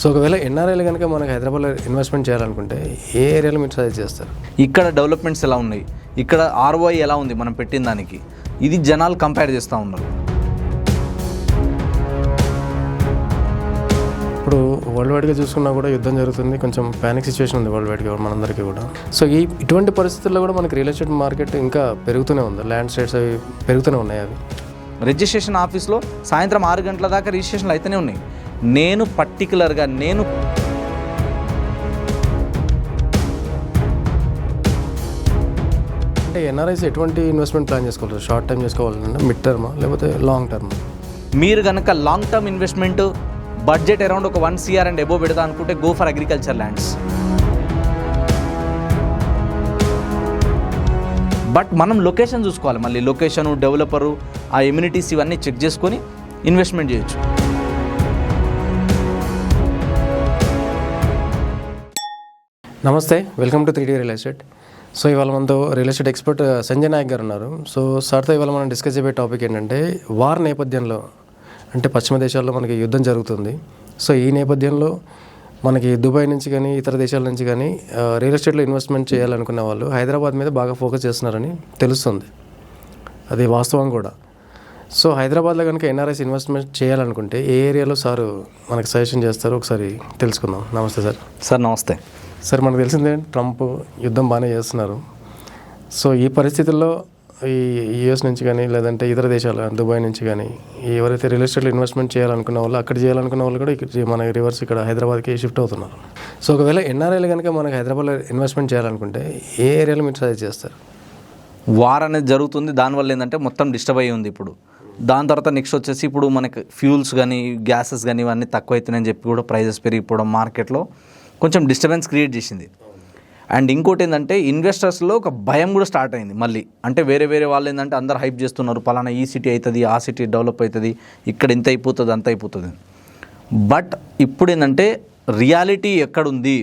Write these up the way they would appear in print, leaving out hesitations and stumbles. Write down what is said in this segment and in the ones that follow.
So ఒకవేళ ఎన్ఆర్ఐలు కనుక మనకు హైదరాబాద్లో ఇన్వెస్ట్మెంట్ చేయాలనుకుంటే ఏ ఏరియాలో మీరు సజెస్ట్ చేస్తారు? ఇక్కడ డెవలప్మెంట్స్ ఎలా ఉన్నాయి, ఇక్కడ ఆర్ఓఐ ఎలా ఉంది మనం పెట్టిన దానికి, ఇది జనాలు కంపేర్ చేస్తూ ఉన్నారు. ఇప్పుడు వరల్డ్ వైడ్గా చూసుకున్నా కూడా యుద్ధం జరుగుతుంది, కొంచెం ప్యానిక్ సిచ్యువేషన్ ఉంది వరల్డ్ వైడ్గా మనందరికీ కూడా. సో ఇటువంటి పరిస్థితుల్లో కూడా మనకి రియల్ ఎస్టేట్ మార్కెట్ ఇంకా పెరుగుతూనే ఉంది, ల్యాండ్ స్టేట్స్ అవి పెరుగుతూనే ఉన్నాయి. అవి రిజిస్ట్రేషన్ ఆఫీస్లో సాయంత్రం 6 గంటల దాకా రిజిస్ట్రేషన్లు అయితేనే ఉన్నాయి. నేను పర్టికులర్గా అంటే ఎన్ఆర్ఐస్ ఎటువంటి ఇన్వెస్ట్మెంట్ ప్లాన్ చేసుకోవాలి? షార్ట్ టైం చేసుకోవాలంటే మిడ్ టర్మా లేకపోతే లాంగ్ టర్మ్? మీరు కనుక long term investment budget around ఒక 1 CR అండ్ అబోవ్ పెడతా అనుకుంటే go for agriculture lands. But మనం లొకేషన్ చూసుకోవాలి, మళ్ళీ లొకేషను, డెవలపరు, ఆ ఎమ్యూనిటీస్ ఇవన్నీ చెక్ చేసుకొని ఇన్వెస్ట్మెంట్ చేయొచ్చు. నమస్తే, welcome to 3D real estate. So ఇవాళ మనతో real estate expert Sanjay Naik గారు ఉన్నారు. సో సార్తో ఇవాళ మనం డిస్కస్ చేసే టాపిక్ ఏంటంటే, వార్ నేపథ్యంలో అంటే పశ్చిమ దేశాల్లో మనకి యుద్ధం జరుగుతుంది. సో ఈ నేపథ్యంలో మనకి దుబాయ్ నుంచి కానీ ఇతర దేశాల నుంచి కానీ రియల్ ఎస్టేట్లో ఇన్వెస్ట్మెంట్ చేయాలనుకునే వాళ్ళు హైదరాబాద్ మీద బాగా ఫోకస్ చేస్తున్నారని తెలుస్తుంది. అది వాస్తవం కూడా. సో హైదరాబాద్లో కనుక ఎన్ఆర్ఐస్ ఇన్వెస్ట్మెంట్ చేయాలనుకుంటే ఏ ఏరియాలో సార్ మనకి సజెషన్ చేస్తారో ఒకసారి తెలుసుకుందాం. నమస్తే సార్. సార్ నమస్తే సార్. మనకు తెలిసిందే ట్రంప్ యుద్ధం బాగానే చేస్తున్నారు. సో ఈ పరిస్థితుల్లో ఈ యూఎస్ నుంచి కానీ లేదంటే ఇతర దేశాలు దుబాయ్ నుంచి కానీ ఎవరైతే రియల్ ఎస్టేట్లో ఇన్వెస్ట్మెంట్ చేయాలనుకున్న వాళ్ళు, అక్కడ చేయాలనుకున్న వాళ్ళు కూడా ఇక్కడ మన రివర్స్ ఇక్కడ హైదరాబాద్కి షిఫ్ట్ అవుతున్నారు. సో ఒకవేళ ఎన్ఆర్ఐలు కనుక మనకు హైదరాబాద్లో ఇన్వెస్ట్మెంట్ చేయాలనుకుంటే ఏ ఏరియాలో మీరు సజెస్ట్ చేస్తారు? వార్ అనేది జరుగుతుంది, దానివల్ల ఏంటంటే మొత్తం డిస్టర్బ్ అయ్యి ఉంది ఇప్పుడు. దాని తర్వాత నెక్స్ట్ వచ్చేసి ఇప్పుడు మనకి ఫ్యూల్స్ కానీ గ్యాసెస్ కానీ ఇవన్నీ తక్కువ అవుతున్నాయని చెప్పి కూడా ప్రైజెస్ పెరిగిపోవడం మార్కెట్లో కొంచెం డిస్టర్బెన్స్ క్రియేట్ చేసింది. అండ్ ఇంకోటి ఏంటంటే ఇన్వెస్టర్స్లో ఒక భయం కూడా స్టార్ట్ అయింది మళ్ళీ. అంటే వేరే వాళ్ళు ఏంటంటే అందరు హైప్ చేస్తున్నారు, పలానా ఈ సిటీ అవుతుంది, ఆ సిటీ డెవలప్ అవుతుంది, ఇక్కడ ఇంత అయిపోతుంది, అంత అయిపోతుంది. బట్ ఇప్పుడు ఏంటంటే రియాలిటీ ఎక్కడుంది,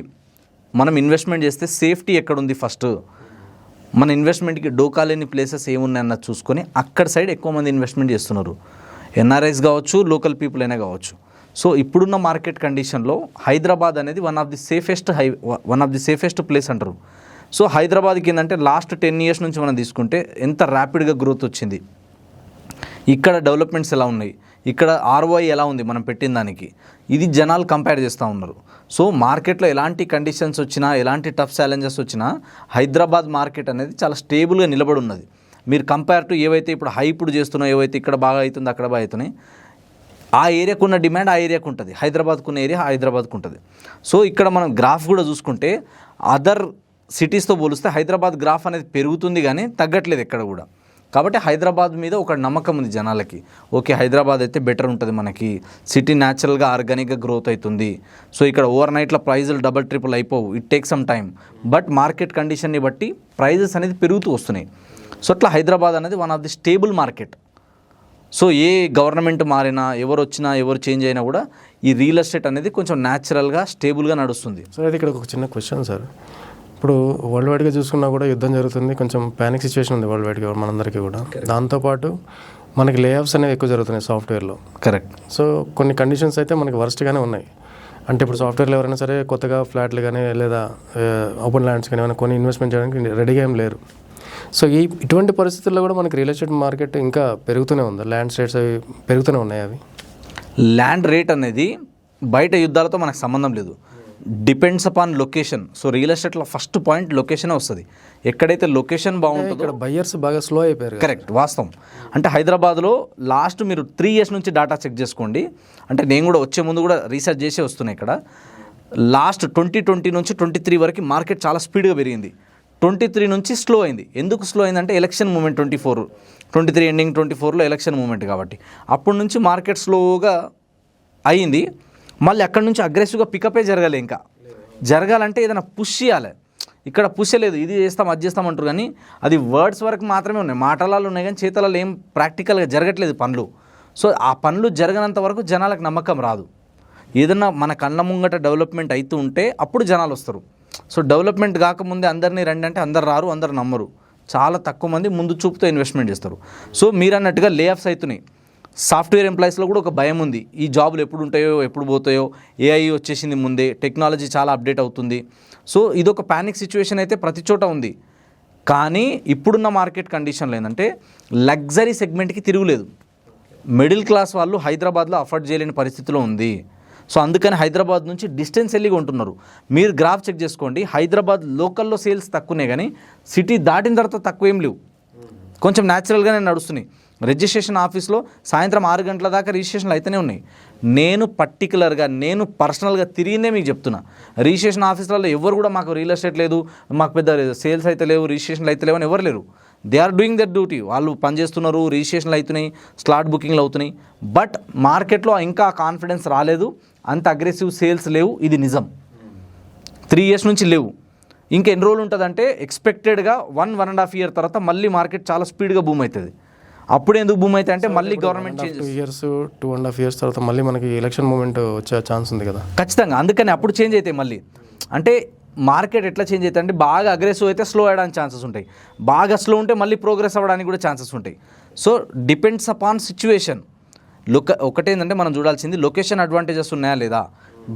మనం ఇన్వెస్ట్మెంట్ చేస్తే సేఫ్టీ ఎక్కడుంది, ఫస్ట్ మన ఇన్వెస్ట్మెంట్కి డోకా లేని ప్లేసెస్ ఏమున్నాయన్నది చూసుకొని అక్కడ సైడ్ ఎక్కువ మంది ఇన్వెస్ట్మెంట్ చేస్తున్నారు. ఎన్ఆర్ఐస్ కావచ్చు, లోకల్ పీపుల్ అయినా కావచ్చు. సో ఇప్పుడున్న మార్కెట్ కండిషన్లో హైదరాబాద్ అనేది one of the safest place అంటారు. సో హైదరాబాద్కి ఏంటంటే లాస్ట్ 10 years నుంచి మనం తీసుకుంటే ఎంత ర్యాపిడ్గా గ్రోత్ వచ్చింది, ఇక్కడ డెవలప్మెంట్స్ ఎలా ఉన్నాయి, ఇక్కడ ఆర్ఓఐ ఎలా ఉంది మనం పెట్టిన దానికి, ఇది జనాలు కంపేర్ చేస్తూ ఉన్నారు. సో మార్కెట్లో ఎలాంటి కండిషన్స్ వచ్చినా, ఎలాంటి టఫ్ ఛాలెంజెస్ వచ్చినా హైదరాబాద్ మార్కెట్ అనేది చాలా స్టేబుల్గా నిలబడి ఉన్నది. మీరు కంపేర్ టు ఏవైతే ఇప్పుడు హైపుడ్ చేస్తున్నాయో, ఏవైతే ఇక్కడ బాగా అవుతుంది అక్కడ బాగా అవుతున్నాయి, ఆ ఏరియాకు ఉన్న డిమాండ్ ఆ ఏరియాకు ఉంటుంది, హైదరాబాద్కు ఉన్న ఏరియా హైదరాబాద్కు ఉంటుంది. సో ఇక్కడ మనం గ్రాఫ్ కూడా చూసుకుంటే అదర్ సిటీస్తో పోలిస్తే హైదరాబాద్ గ్రాఫ్ అనేది పెరుగుతుంది కానీ తగ్గట్లేదు ఎక్కడ కూడా. కాబట్టి హైదరాబాద్ మీద ఒక నమ్మకం ఉంది జనాలకి. ఓకే, హైదరాబాద్ అయితే బెటర్ ఉంటుంది, మనకి సిటీ న్యాచురల్గా ఆర్గానిక్గా గ్రోత్ అవుతుంది. సో ఇక్కడ ఓవర్ నైట్లో ప్రైజులు డబల్ ట్రిపుల్ అయిపోవు, it take some time. But market కండిషన్ని బట్టి ప్రైజెస్ అనేది పెరుగుతూ వస్తున్నాయి. సో అట్లా హైదరాబాద్ అనేది one of the stable market. So ఏ గవర్నమెంట్ మారినా, ఎవరు వచ్చినా, ఎవరు చేంజ్ అయినా కూడా ఈ రియల్ ఎస్టేట్ అనేది కొంచెం న్యాచురల్గా స్టేబుల్గా నడుస్తుంది. సో అది ఇక్కడ ఒక చిన్న క్వశ్చన్ సార్. ఇప్పుడు వరల్డ్ వైడ్గా చూసుకున్నా కూడా యుద్ధం జరుగుతుంది, కొంచెం ప్యానిక్ సిచ్యువేషన్ ఉంది వరల్డ్ వైడ్గా మనందరికీ కూడా. దాంతోపాటు మనకి లే ఆఫ్స్ అనేవి ఎక్కువ జరుగుతున్నాయి సాఫ్ట్వేర్లో. కరెక్ట్. సో కొన్ని కండిషన్స్ అయితే మనకి వర్స్ట్గానే ఉన్నాయి. అంటే ఇప్పుడు సాఫ్ట్వేర్లో ఎవరైనా సరే కొత్తగా ఫ్లాట్లు కానీ లేదా ఓపెన్ ల్యాండ్స్ కానీ ఏమైనా కొన్ని ఇన్వెస్ట్మెంట్ చేయడానికి రెడీగా ఏం లేరు. సో ఇటువంటి పరిస్థితుల్లో కూడా మనకి రియల్ ఎస్టేట్ మార్కెట్ ఇంకా పెరుగుతూనే ఉంది, ల్యాండ్ స్టేట్స్ అవి పెరుగుతూనే ఉన్నాయి. అవి ల్యాండ్ రేట్ అనేది బయట యుద్ధాలతో మనకు సంబంధం లేదు, depends upon location. So real ఎస్టేట్లో ఫస్ట్ పాయింట్ లొకేషనే వస్తుంది. ఎక్కడైతే లొకేషన్ బాగుంటుందో ఇక్కడ బయ్యర్స్ బాగా స్లో అయిపోయారు. కరెక్ట్, వాస్తవం. అంటే హైదరాబాద్లో లాస్ట్ మీరు 3 years నుంచి డేటా చెక్ చేసుకోండి. అంటే నేను కూడా వచ్చే ముందు కూడా రీసెర్చ్ చేసే వస్తున్నాయి. ఇక్కడ లాస్ట్ 2020 నుంచి 23 వరకు మార్కెట్ చాలా స్పీడ్గా పెరిగింది. 23 నుంచి స్లో అయింది. ఎందుకు స్లో అయిందంటే ఎలక్షన్ మూమెంట్ 23 ఎండింగ్ 24లో ఎలక్షన్ మూమెంట్ కాబట్టి అప్పటి నుంచి మార్కెట్ స్లోగా అయింది. మళ్ళీ అక్కడి నుంచి అగ్రెసివ్గా పికపే జరగాలి. ఇంకా జరగాలంటే ఏదైనా పుష్ చేయాలి. ఇక్కడ పుష్ లేదు, ఇది చేస్తాం అది చేస్తాం అంటారు కానీ అది వర్డ్స్ వరకు మాత్రమే ఉన్నాయి, మాటలలో ఉన్నాయి కానీ చేతలలో ఏం ప్రాక్టికల్గా జరగట్లేదు పనులు. సో ఆ పనులు జరగనంత వరకు జనాలకు నమ్మకం రాదు. ఏదన్నా మన కళ్ళ ముంగట డెవలప్మెంట్ అవుతూ ఉంటే అప్పుడు జనాలు వస్తారు. సో డెవలప్మెంట్ కాకముందే అందరినీ రండి అంటే అందరు రారు, అందరు నమ్మరు. చాలా తక్కువ మంది ముందు చూపుతో ఇన్వెస్ట్మెంట్ చేస్తారు. సో మీరు అన్నట్టుగా లే ఆఫ్స్ అవుతున్నాయి. సాఫ్ట్వేర్ ఎంప్లాయీస్లో కూడా ఒక భయం ఉంది, ఈ జాబులు ఎప్పుడు ఉంటాయో ఎప్పుడు పోతాయో, ఏఐ వచ్చేసింది ముందే, టెక్నాలజీ చాలా అప్డేట్ అవుతుంది. సో ఇదొక ప్యానిక్ సిచ్యువేషన్ అయితే ప్రతి చోట ఉంది. కానీ ఇప్పుడున్న మార్కెట్ కండిషన్లో ఏంటంటే లగ్జరీ సెగ్మెంట్కి తిరుగులేదు. మిడిల్ క్లాస్ వాళ్ళు హైదరాబాద్లో అఫోర్డ్ చేయలేని పరిస్థితిలో ఉంది. సో అందుకని హైదరాబాద్ నుంచి డిస్టెన్స్ వెళ్ళి కొంటున్నారు. మీరు గ్రాఫ్ చెక్ చేసుకోండి, హైదరాబాద్ లోకల్లో సేల్స్ తక్కువనే, కానీ సిటీ దాటిన తర్వాత తక్కువ ఏం లేవు, కొంచెం న్యాచురల్గానే నడుస్తున్నాయి. రిజిస్ట్రేషన్ ఆఫీస్లో సాయంత్రం 6 గంటల దాకా రిజిస్ట్రేషన్లు అయితేనే ఉన్నాయి. నేను పర్సనల్గా తిరిగిందే మీకు చెప్తున్నా. రిజిస్ట్రేషన్ ఆఫీసులలో ఎవరు కూడా మాకు రియల్ ఎస్టేట్ లేదు, మాకు పెద్ద సేల్స్ అయితే లేవు, రిజిస్ట్రేషన్లు అయితే లేవు అని ఎవరు లేరు. They are doing that duty. వాళ్ళు పనిచేస్తున్నారు, రిజిస్ట్రేషన్లు అవుతున్నాయి, స్లాట్ బుకింగ్లు అవుతున్నాయి. బట్ మార్కెట్లో ఇంకా కాన్ఫిడెన్స్ రాలేదు, అంత అగ్రెసివ్ సేల్స్ లేవు, ఇది నిజం. 3 years నుంచి లేవు. ఇంకా ఎన్ని రోజులు ఉంటుందంటే ఎక్స్పెక్టెడ్గా 1.5 year తర్వాత మళ్ళీ మార్కెట్ చాలా స్పీడ్గా బూమ్ అవుతుంది. అప్పుడు ఎందుకు భూమి అయితే అంటే మళ్ళీ గవర్నమెంట్ చేంజ్ 2.5 years తర్వాత మళ్ళీ మనకి ఎలక్షన్ మూమెంట్ వచ్చే ఛాన్స్ ఉంది కదా ఖచ్చితంగా. అందుకని అప్పుడు చేంజ్ అవుతాయి మళ్ళీ. అంటే మార్కెట్ ఎట్లా చేంజ్ అవుతుంది అంటే బాగా అగ్రెసివ్ అయితే స్లో అవ్వడానికి ఛాన్సెస్ ఉంటాయి, బాగా స్లో ఉంటే మళ్ళీ ప్రోగ్రెస్ అవ్వడానికి కూడా ఛాన్సెస్ ఉంటాయి. So depends upon situation. ఒకటేంటంటే మనం చూడాల్సింది లొకేషన్ అడ్వాంటేజెస్ ఉన్నాయా లేదా,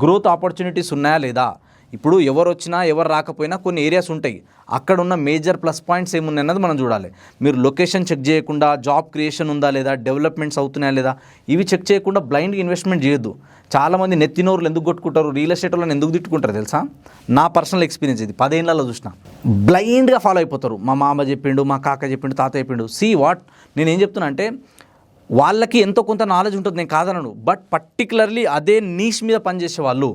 గ్రోత్ ఆపర్చునిటీస్ ఉన్నాయా లేదా. ఇప్పుడు ఎవరు వచ్చినా ఎవరు రాకపోయినా కొన్ని ఏరియాస్ ఉంటాయి, అక్కడ ఉన్న మేజర్ ప్లస్ పాయింట్స్ ఏమున్నాయి అన్నది మనం చూడాలి. మీరు లొకేషన్ చెక్ చేయకుండా జాబ్ క్రియేషన్ ఉందా లేదా, డెవలప్మెంట్స్ అవుతున్నాయా లేదా, ఇవి చెక్ చేయకుండా బ్లైండ్గా ఇన్వెస్ట్మెంట్ చేయొద్దు. చాలామంది నెత్తినోరులు ఎందుకు కొట్టుకుంటారు, రియల్ ఎస్టేట్ వాళ్ళని ఎందుకు తిట్టుకుంటారు తెలుసా? నా పర్సనల్ ఎక్స్పీరియన్స్ ఇది, 10 ఏళ్లలో చూసిన. బ్లైండ్గా ఫాలో అయిపోతారు, మా మామ చెప్పిండు, మా కాక చెప్పిండు, తాత చెప్పిండు. నేనేం చెప్తున్నా అంటే వాళ్ళకి ఎంతో కొంత నాలెడ్జ్ ఉంటుంది, నేను కాదనను. బట్ పర్టికులర్లీ అదే నీష్ మీద పనిచేసే వాళ్ళు,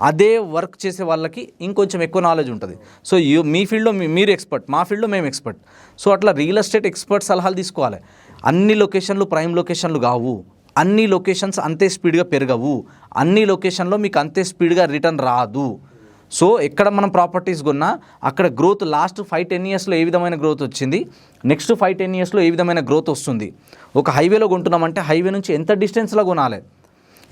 అదే వర్క్ చేసే వాళ్ళకి ఇంకొంచెం ఎక్కువ నాలెడ్జ్ ఉంటుంది. సో మీ ఫీల్డ్లో మీరు ఎక్స్పర్ట్, మా ఫీల్డ్లో మేము ఎక్స్పర్ట్. సో అట్లా రియల్ ఎస్టేట్ ఎక్స్పర్ట్ సలహాలు తీసుకోవాలి. అన్ని లొకేషన్లు ప్రైమ్ లొకేషన్లు కావు, అన్ని లొకేషన్స్ అంతే స్పీడ్గా పెరగవు, అన్ని లొకేషన్లో మీకు అంతే స్పీడ్గా రిటర్న్ రాదు. సో ఎక్కడ మనం ప్రాపర్టీస్ కొన్నా అక్కడ గ్రోత్ లాస్ట్ 5-10 yearsలో ఏ విధమైన గ్రోత్ వచ్చింది, నెక్స్ట్ 5-10 yearsలో ఏ విధమైన గ్రోత్ వస్తుంది. ఒక హైవేలో కొంటున్నామంటే హైవే నుంచి ఎంత డిస్టెన్స్లో కొనాలి,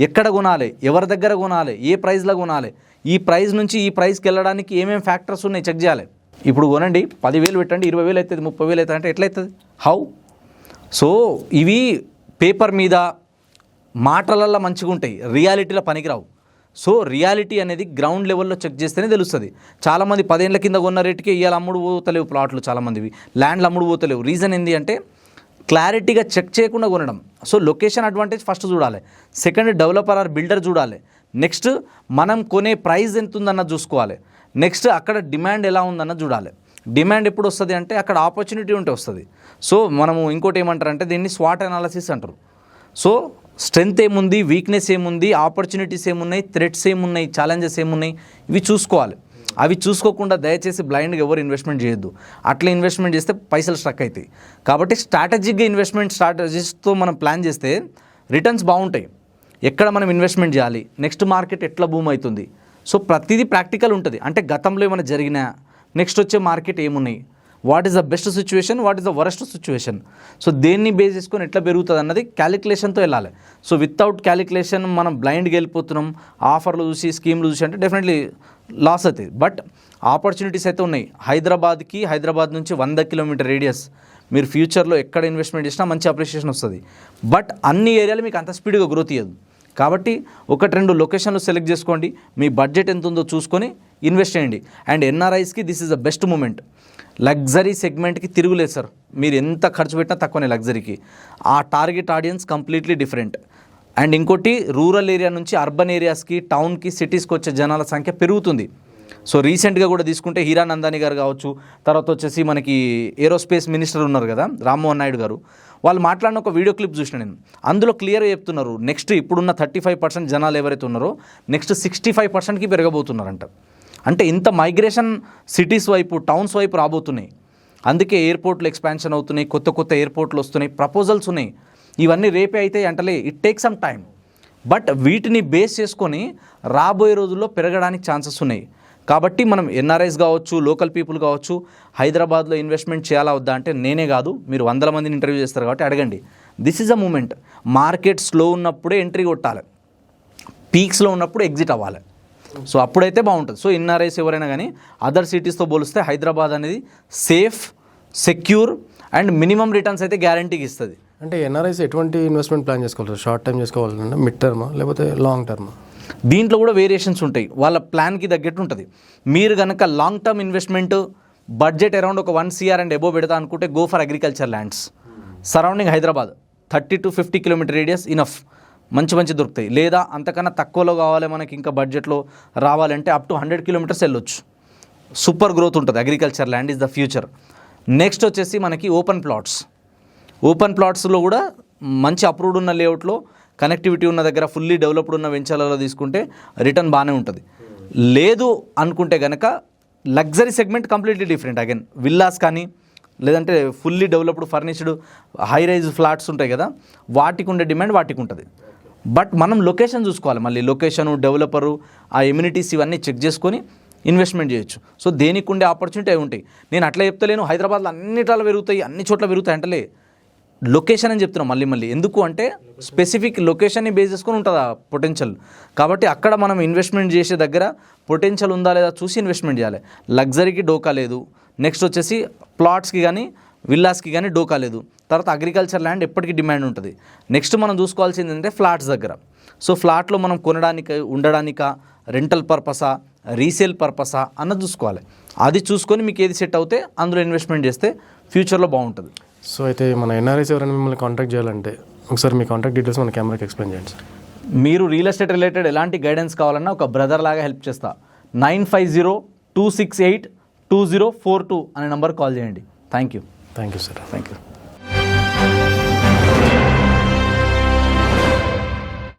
ఎక్కడ కొనాలి, ఎవరి దగ్గర కొనాలి, ఏ ప్రైస్లో కొనాలి, ఈ ప్రైస్ నుంచి ఈ ప్రైస్కి వెళ్ళడానికి ఏమేమి ఫ్యాక్టర్స్ ఉన్నాయి చెక్ చేయాలి. ఇప్పుడు కొనండి 10,000 పెట్టండి 20,000 అవుతుంది 30,000 అవుతుంది అంటే ఎట్లయితుంది, హౌ? సో ఇవి పేపర్ మీద మాటలల్లో మంచిగా ఉంటాయి, రియాలిటీలో పనికిరావు. సో రియాలిటీ అనేది గ్రౌండ్ లెవెల్లో చెక్ చేస్తేనే తెలుస్తుంది. చాలామంది 10 ఏళ్ల కింద కొన్న రేటుకి ఇవాళ అమ్ముడు పోతలేవు ప్లాట్లు, చాలామందివి ల్యాండ్లు అమ్ముడు పోతలేవు. రీజన్ ఏంటి అంటే క్లారిటీగా చెక్ చేయకుండా కొనడం. సో లొకేషన్ అడ్వాంటేజ్ ఫస్ట్ చూడాలి, సెకండ్ డెవలపర్ ఆర్ బిల్డర్ చూడాలి, నెక్స్ట్ మనం కొనే ప్రైస్ ఎంత ఉందన్నది చూసుకోవాలి, నెక్స్ట్ అక్కడ డిమాండ్ ఎలా ఉందన్నది చూడాలి. డిమాండ్ ఎప్పుడు వస్తుంది అంటే అక్కడ ఆపర్చునిటీ ఉంటే వస్తుంది. సో మనము ఇంకోటి ఏమంటారంటే దీన్ని స్వాట్ అనాలిసిస్ అంటారు. సో స్ట్రెంగ్త్ ఏముంది, వీక్నెస్ ఏముంది, ఆపర్చునిటీస్ ఏమున్నాయి, థ్రెట్స్ ఏమున్నాయి, ఛాలెంజెస్ ఏమున్నాయి, ఇవి చూసుకోవాలి. అవి చూసుకోకుండా దయచేసి బ్లైండ్గా ఎవరు ఇన్వెస్ట్మెంట్ చేయొద్దు. అట్లా ఇన్వెస్ట్మెంట్ చేస్తే పైసలు స్ట్రక్ అవుతాయి. కాబట్టి స్ట్రాటజిక్గా ఇన్వెస్ట్మెంట్ స్ట్రాటజిస్ట్తో మనం ప్లాన్ చేస్తే రిటర్న్స్ బాగుంటాయి. ఎక్కడ మనం ఇన్వెస్ట్మెంట్ చేయాలి, నెక్స్ట్ మార్కెట్ ఎట్లా బూమ్ అవుతుంది. సో ప్రతిదీ ప్రాక్టికల్ ఉంటుంది. అంటే గతంలో ఏమైనా జరిగినా నెక్స్ట్ వచ్చే మార్కెట్ ఏమున్నాయి, what is the best situation, what is the worst situation. So దేన్ని బేస్ చేసుకొని ఎట్లా పెరుగుతుంది అన్నది క్యాలిక్యులేషన్తో వెళ్ళాలి. సో వితౌట్ క్యాలిక్యులేషన్ మనం బ్లైండ్గా వెళ్ళిపోతున్నాం, ఆఫర్లు చూసి స్కీమ్లు చూసి అంటే డెఫినెట్లీ లాస్ అవుతుంది. బట్ ఆపర్చునిటీస్ అయితే ఉన్నాయి. హైదరాబాద్ నుంచి 100 kilometer రేడియస్, మీరు ఫ్యూచర్లో ఎక్కడ ఇన్వెస్ట్మెంట్ చేసినా మంచి అప్రిషియేషన్ వస్తుంది. బట్ అన్ని ఏరియాలు మీకు అంత స్పీడ్గా గ్రోత్ ఇవ్వదు. కాబట్టి 1-2 లొకేషన్లు సెలెక్ట్ చేసుకోండి, మీ బడ్జెట్ ఎంత ఉందో చూసుకొని ఇన్వెస్ట్ చేయండి. అండ్ ఎన్ఆర్ఐస్కి this is the best moment. Luxury సెగ్మెంట్కి తిరుగులేదు సార్, మీరు ఎంత ఖర్చు పెట్టినా తక్కువనే లగ్జరీకి. ఆ target audience completely different. And ఇంకోటి రూరల్ ఏరియా నుంచి అర్బన్ ఏరియాస్కి, టౌన్కి, సిటీస్కి వచ్చే జనాల సంఖ్య పెరుగుతుంది. సో రీసెంట్గా కూడా తీసుకుంటే హీరానందాని గారు కావచ్చు, తర్వాత వచ్చేసి మనకి ఏరోస్పేస్ మినిస్టర్ ఉన్నారు కదా రామ్మోహన్ నాయుడు గారు, వాళ్ళు మాట్లాడిన ఒక వీడియో క్లిప్ చూసిన నేను. అందులో క్లియర్గా చెప్తున్నారు నెక్స్ట్ ఇప్పుడున్న 35% జనాలు ఎవరైతే ఉన్నారో నెక్స్ట్ 65%కి పెరగబోతున్నారంట. అంటే ఇంత మైగ్రేషన్ సిటీస్ వైపు, టౌన్స్ వైపు రాబోతున్నాయి. అందుకే ఎయిర్పోర్ట్లు ఎక్స్పాన్షన్ అవుతున్నాయి, కొత్త ఎయిర్పోర్ట్లు వస్తున్నాయి, ప్రపోజల్స్ ఉన్నాయి. ఇవన్నీ రేపే అయితే అంటలే, it take some time. But వీటిని బేస్ చేసుకొని రాబోయే రోజుల్లో పెరగడానికి ఛాన్సెస్ ఉన్నాయి. కాబట్టి మనం ఎన్ఆర్ఐస్ కావచ్చు, లోకల్ పీపుల్ కావచ్చు, హైదరాబాద్లో ఇన్వెస్ట్మెంట్ చేయాలా వద్దా అంటే నేనే కాదు, మీరు 100 మందిని ఇంటర్వ్యూ చేస్తారు కాబట్టి అడగండి. This is a moment. Market slow ఉన్నప్పుడే ఎంట్రీ కొట్టాలి, పీక్స్లో ఉన్నప్పుడు ఎగ్జిట్ అవ్వాలి. సో అప్పుడైతే బాగుంటుంది. సో ఎన్ఆర్ఐస్ ఎవరైనా కానీ అదర్ సిటీస్తో పోలిస్తే హైదరాబాద్ అనేది safe, secure and minimum returns అయితే గ్యారంటీకి ఇస్తుంది. అంటే ఎన్ఆర్ఐస్ ఎటువంటి ఇన్వెస్ట్మెంట్ ప్లాన్ చేసుకోవాలి? షార్ట్ టైం చేసుకోవాలంటే మిడ్ టర్మ్ లేకపోతే లాంగ్ టర్మ్? దీంట్లో కూడా వేరియేషన్స్ ఉంటాయి, వాళ్ళ ప్లాన్కి తగ్గట్టు ఉంటుంది. మీరు కనుక long term investment budget around ఒక 1 CR అండ్ అబోవ్ పెడతా అనుకుంటే go for agriculture lands surrounding Hyderabad 30 to 50 kilometre radius enough, మంచి దొరుకుతాయి. లేదా అంతకన్నా తక్కువలో కావాలి మనకి ఇంకా బడ్జెట్లో రావాలంటే అప్ టు 100 కిలోమీటర్స్ వెళ్ళొచ్చు. సూపర్ గ్రోత్ ఉంటుంది. Agriculture land is the future. Next వచ్చేసి మనకి ఓపెన్ ప్లాట్స్లో కూడా మంచి అప్రూవ్డ్ ఉన్న లేఅవుట్లో కనెక్టివిటీ ఉన్న దగ్గర ఫుల్లీ డెవలప్డ్ ఉన్న వెంచర్లలో తీసుకుంటే రిటర్న్ బాగానే ఉంటుంది. లేదు అనుకుంటే కనుక luxury segment completely different. Again villas కానీ లేదంటే fully developed furnished high rise flats ఉంటాయి కదా, వాటికి ఉండే డిమాండ్ వాటికి ఉంటుంది. బట్ మనం లొకేషన్ చూసుకోవాలి. మళ్ళీ లొకేషను, డెవలపరు, ఆ ఎమ్యూనిటీస్ ఇవన్నీ చెక్ చేసుకొని ఇన్వెస్ట్మెంట్ చేయొచ్చు. సో దేనికి ఉండే ఆపర్చునిటీ అవి ఉంటాయి. నేను అట్లా చెప్తలేను హైదరాబాద్లో అన్నిట్లా పెరుగుతాయి, అన్ని చోట్ల పెరుగుతాయి అంటలే. లొకేషన్ అని చెప్తున్నాం మళ్ళీ. ఎందుకు అంటే స్పెసిఫిక్ లొకేషన్ని బేస్ చేసుకొని ఉంటుంది ఆ పొటెన్షియల్. కాబట్టి అక్కడ మనం ఇన్వెస్ట్మెంట్ చేసే దగ్గర పొటెన్షియల్ ఉందా లేదా చూసి ఇన్వెస్ట్మెంట్ చేయాలి. లగ్జరీకి డోకా లేదు. నెక్స్ట్ వచ్చేసి ప్లాట్స్కి కానీ విల్లాస్కి కానీ డోకా లేదు. తర్వాత అగ్రికల్చర్ ల్యాండ్ ఎప్పటికీ డిమాండ్ ఉంటుంది. నెక్స్ట్ మనం చూసుకోవాల్సింది ఏంటంటే ఫ్లాట్స్ దగ్గర. సో ఫ్లాట్లో మనం కొనడానికి, ఉండడానికా, రెంటల్ పర్పసా, రీసేల్ పర్పసా అన్నది చూసుకోవాలి. అది చూసుకొని మీకు ఏది సెట్ అవుతే అందులో ఇన్వెస్ట్మెంట్ చేస్తే ఫ్యూచర్లో బాగుంటుంది. సో అయితే మన ఎన్ఆర్ఐస్ ఎవరైనా మిమ్మల్ని కాంటాక్ట్ చేయాలంటే ఒకసారి మీ కాంటాక్ట్ డీటెయిల్స్ మన కెమెరాకి ఎక్స్ప్లెయిన్ చేయండి సార్. మీరు రియల్ ఎస్టేట్ రిలేటెడ్ ఎలాంటి గైడెన్స్ కావాలన్నా ఒక బ్రదర్ లాగా హెల్ప్ చేస్తా. 950-268-2042 అనే నెంబర్ కాల్ చేయండి. Thank you sir. Thank you.